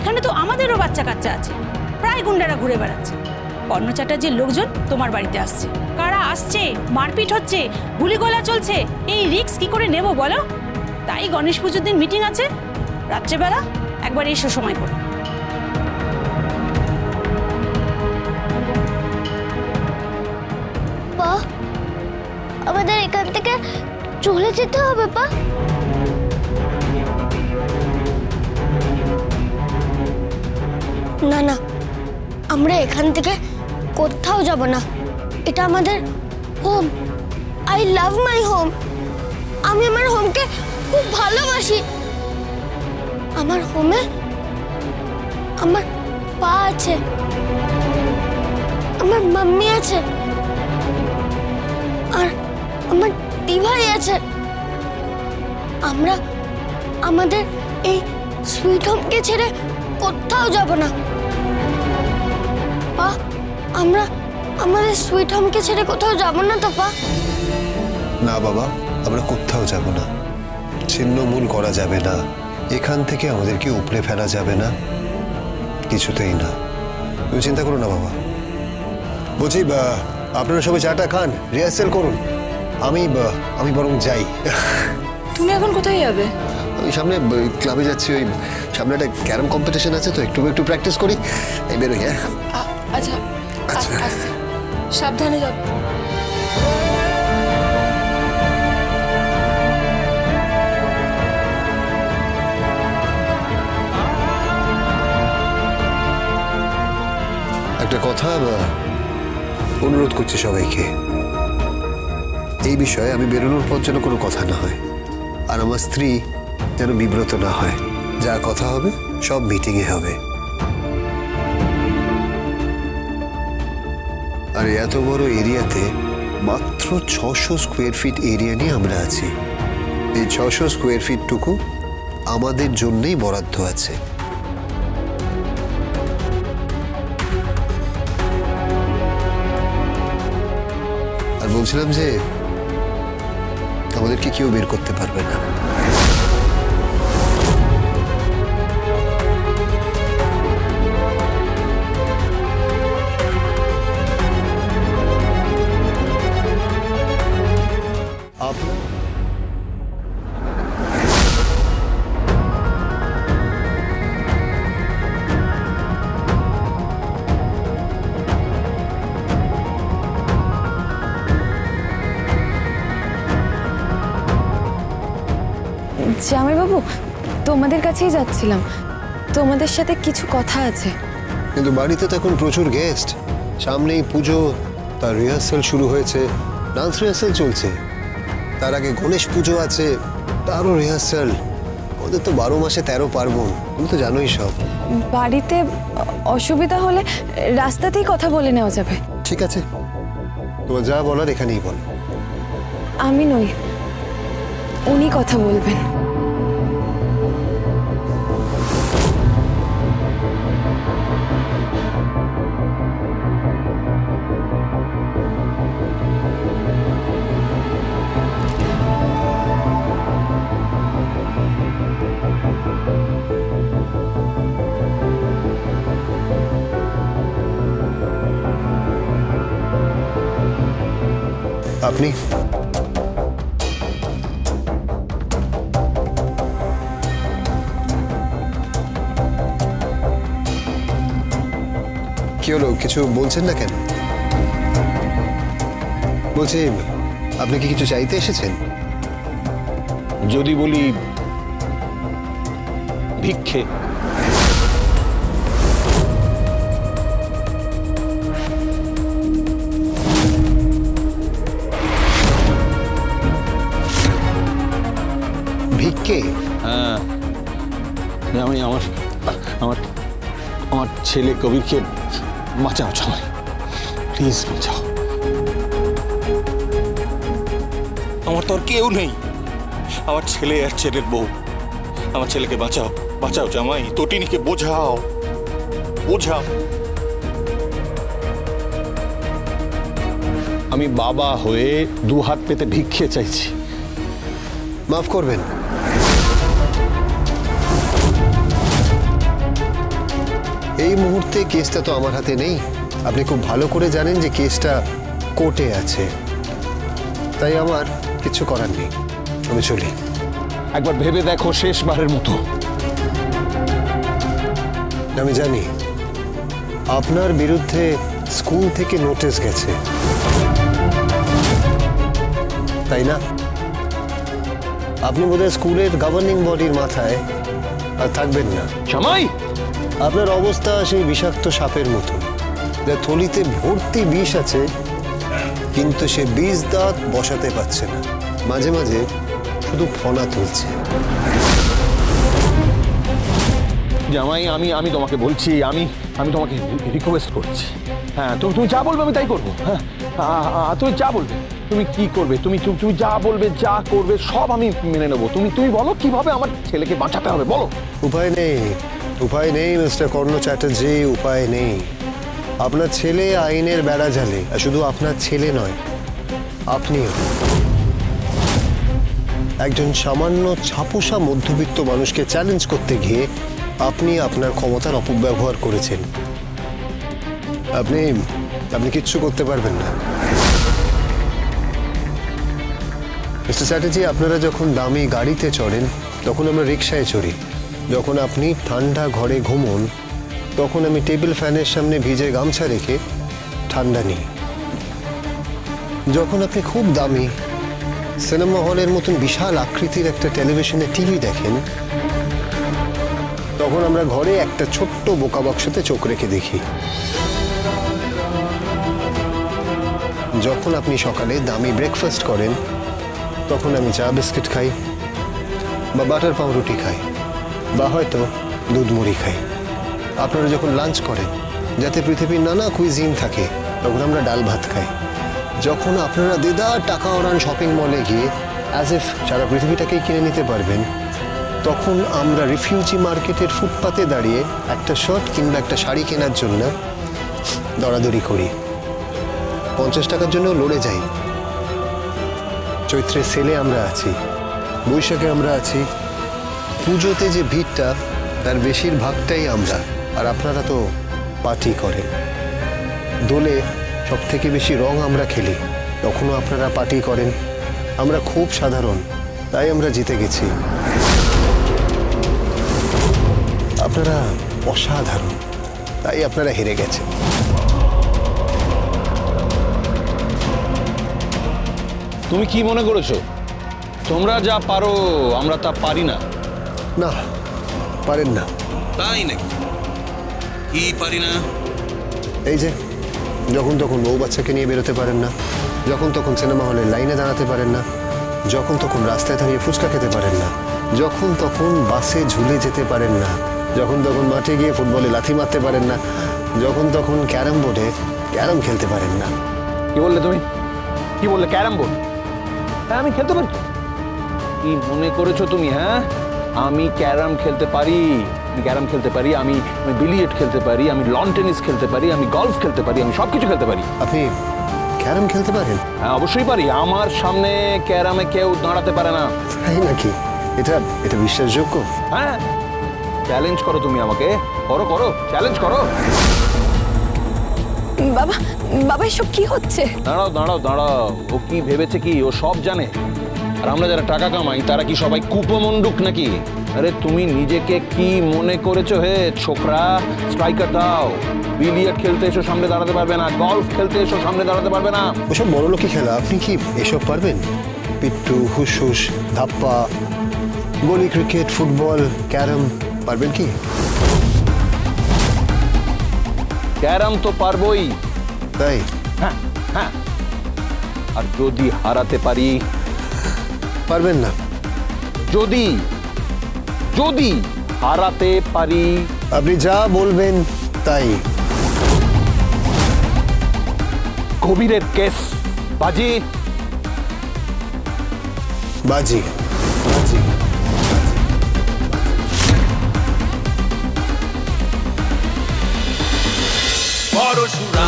এখানে তো আমাদেরও বাচ্চা কাচ্চা আছে, প্রায় গুন্ডারা ঘুরে বেড়াচ্ছে। পর্ণচাটার যে লোকজন তোমার বাড়িতে আসছে, কারা আসছে, মারপিট হচ্ছে, গুলিগোলা চলছে, এই রিস্ক কি করে নেব বলো? তাই গণেশ পুজোর দিন মিটিং আছে, রাত্রেবেলা একবার এসো সময় করে। পা, আমাদের এখান থেকে চলে যেতে হবে পা। না না, আমরা এখান থেকে কোথাও যাব না, এটা আমাদের home. I love my home. আমি আমার হোমকে খুব ভালোবাসি। আমার হোমে আমার পা আছে, আমার মাম্মি আছে, আর আমার দিভাই আছে। আমরা আমাদের এই সুইট হোমকে ছেড়ে কোথাও যাব না পা। আমরা আমাদের সুইট হোমকে ছেড়ে কোথাও যাব না তো পা? না বাবা, আমরা কোথাও যাব না, ছিন্নমূল করা যাবে না, এখান থেকে আমাদেরকে উপড়ে ফেলা যাবে না, কিছুতেই না। তুমি চিন্তা করো না বাবা। বলছি আপনারা সবাই চাটা খান, রিহার্সেল করুন, আমি বরং যাই। তুমি এখন কোথায় যাবে? আমি সামনে ক্লাবে যাচ্ছি, ওই সামনে একটা ক্যারাম কম্পিটিশন আছে, তো একটু প্র্যাকটিস করি, এই বেরোই। হ্যাঁ আচ্ছা আচ্ছা, সাবধানে যাও। একটা কথা অনুরোধ করছি সবাইকে, এই বিষয়ে আমি বেরোনোর পর যেন কোনো কথা না হয়, আর আমার স্ত্রী যেন বিব্রত না হয়। যা কথা হবে সব মিটিংয়ে হবে। আর এত বড় এরিয়াতে মাত্র 600 স্কোয়ার ফিট এরিয়া নিয়ে আমরা আছি। এই 600 স্কোয়ার ফিটটুকু আমাদের জন্যই বরাদ্দ আছে। আর বলছিলাম যে আমাদেরকে কেউ বের করতে পারবে না। জামাইবাবু, তোমাদের কাছেই যাচ্ছিলাম, তোমাদের সাথে কিছু কথা আছে। কিন্তু বাড়িতে তো এখন প্রচুর গেস্ট, সামনেই পুজো, তার রিহার্সাল শুরু হয়েছে, ডান্স রিহার্সাল চলছে, তার আগে গণেশ পুজো আছে, তারও রিহার্সাল। ওদের তো 12 মাসে 13 পার্বণ, তুমি তো জানোই সব। বাড়িতে অসুবিধা হলে রাস্তাতেই কথা বলে নেওয়া যাবে। ঠিক আছে, তোমার যা বলার এখানেই বল। আমি নই, উনি কথা বলবেন। আপনি কি হলো, কিছু বলছেন না কেন? বলছি, আপনি কি কিছু চাইতে এসেছেন? যদি বলি ভিক্ষে। ভিক্ষে? হ্যাঁ, আমি আমার ছেলে কবিরকে বাঁচাও, জামাই প্লিজ বাঁচাও। আমার তো আর কেউ নেই, আমার ছেলে আর ছেলের বউ। আমার ছেলেকে বাঁচাও, বাঁচাও জামাই, তটিনীকে বোঝাও। আমি বাবা হয়ে 2 হাত পেতে ভিক্ষে চাইছি, মাফ করবেন। এই মুহূর্তে কেসটা তো আমার হাতে নেই। আপনি খুব ভালো করে জানেন যে কেসটা কোর্টে আছে, তাই আমার কিছু করার নেই। আমি চলি। একবার ভেবে দেখো শেষবারের মতো। আমি জানি আপনার বিরুদ্ধে স্কুল থেকে নোটিশ গেছে, তাই না? আপনি বোধহয় স্কুলের গভর্নিং বডির মাথায় আর থাকবেন না। জামাই, আপনার অবস্থা সেই বিষাক্ত সাপের মতো, যার থলিতে ভর্তি বিষ আছে, কিন্তু সে বিষ দাঁত বসাতে পারছে না, মাঝে মাঝে শুধু ফনা তুলছে। জামাই, আমি তোমাকে বলছি, আমি তোমাকে রিকোয়েস্ট করছি। হ্যাঁ, তুমি যা বলবে আমি তাই করবো। হ্যাঁ, তুমি যা বলবে, তুমি কি করবে, তুমি যা বলবে, যা করবে সব আমি মেনে নেবো। তুমি বলো কিভাবে আমার ছেলেকে বাঁচাতে হবে, বলো। উপায় নেই মিস্টার কর্ণ চ্যাটার্জি, উপায় নেই। আপনার ছেলে আইনের বেড়া জালে, আর শুধু আপনার ছেলে নয়, আপনিও। একজন সামান্য ছাপোষা মধ্যবিত্ত মানুষকে চ্যালেঞ্জ করতে গিয়ে আপনি আপনার ক্ষমতার অপব্যবহার করেছেন। আপনি কিচ্ছু করতে পারবেন না। মিস্টার চ্যাটার্জি, আপনারা যখন দামি গাড়িতে চড়েন তখন আমরা রিক্সায় চড়ি। যখন আপনি ঠান্ডা ঘরে ঘুমোন তখন আমি টেবিল ফ্যানের সামনে ভিজে গামছা রেখে ঠান্ডা নিই। যখন আপনি খুব দামি সিনেমা হলের মতন বিশাল আকৃতির একটা টেলিভিশনে টিভি দেখেন, তখন আমরা ঘরে একটা ছোট্ট বোকা বাক্সতে চোখ রেখে দেখি। যখন আপনি সকালে দামি ব্রেকফাস্ট করেন তখন আমি চা বিস্কিট খাই, বা বাটার পাউরুটি খাই, বা হয়তো দুধ মুড়ি খাই। আপনারা যখন লাঞ্চ করেন, যাতে পৃথিবীর নানা কুইজিন থাকে, তখন আমরা ডাল ভাত খাই। যখন আপনারা দেদার টাকা ওড়ান শপিং মলে গিয়ে অ্যাজ ইফ সারা পৃথিবীটাকেই কিনে নিতে পারবেন, তখন আমরা রিফিউজি মার্কেটের ফুটপাতে দাঁড়িয়ে একটা শার্ট কিংবা একটা শাড়ি কেনার জন্য দরাদরি করি। 50 টাকার জন্য লড়ে যাই। চৈত্রের সেলে আমরা আছি, বৈশাখে আমরা আছি, পুজোতে যে ভিড়টা তার বেশিরভাগটাই আমরা। আর আপনারা তো পার্টি করেন, দোলে সব থেকে বেশি রং আমরা খেলি, তখনও আপনারা পার্টি করেন। আমরা খুব সাধারণ, তাই আমরা জিতে গেছি। আপনারা অসাধারণ, তাই আপনারা হেরে গেছেন। তুমি কি মনে করেছো তোমরা যা পারো আমরা তা পারি না? না, পারেন না। তাই নাকি? কি পারি না? এই যে যখন তখন বউ বাচ্চাকে নিয়ে বেরোতে পারেন না, যখন তখন সিনেমা হলের লাইনে দাঁড়াতে পারেন না, যখন তখন রাস্তায় দাঁড়িয়ে ফুচকা খেতে পারেন না, যখন তখন বাসে ঝুলে যেতে পারেন না, যখন তখন মাঠে গিয়ে ফুটবলে লাথি মারতে পারেন না, যখন তখন ক্যারাম বোর্ডে ক্যারাম খেলতে পারেন না। কি বললে তুমি? কি বললে? Carrom board? হ্যাঁ, আমি খেলতে পারি। কি মনে করেছো তুমি? হ্যাঁ, আমি ক্যারাম খেলতে পারি, ক্যারাম খেলতে পারি, আমি বিলিয়ার্ড খেলতে পারি, আমি লন টেনিস খেলতে পারি, আমি গলফ খেলতে পারি, আমি সবকিছু খেলতে পারি। আপনি ক্যারাম খেলতে পারেন? হ্যাঁ, অবশ্যই পারি। আমার সামনে ক্যারামে কেউ দাঁড়াতে পারে না। তাই নাকি? এটা বিশ্বাসযোগ্য? হ্যাঁ, চ্যালেঞ্জ করো তুমি আমাকে, করো চ্যালেঞ্জ করো। বাবা বাবা এসব কি হচ্ছে? দাঁড়াও। ও কি ভেবেছে কি? ও সব জানে। আর আমরা যারা টাকা কামাই তারা কি সবাই কুপমন্ডুক নাকি? আরে তুমি নিজেকে কি মনে করেছো হে ছোকরা? স্ট্রাইকার দাও। বিলিয়ার্ড খেলতে এসো, সামনে দাঁড়াতে পারবে না। গলফ খেলতে এসো, সামনে দাঁড়াতে পারবে না। ওসব বড় লোকই খেলা, আপনি কি এসব পারবেন? পিট্টু, হুস, ধাপ্পা, গলি ক্রিকেট, ফুটবল, ক্যারাম পারবেন কি? ক্যারাম তো পারবোই। তাই? হ্যাঁ। আর যদি হারাতে পারি? পারবেন না। যদি হারাতে পারি? আপনি যা বলবেন তাই। কবিরের কেস বাজি। পরশুরাম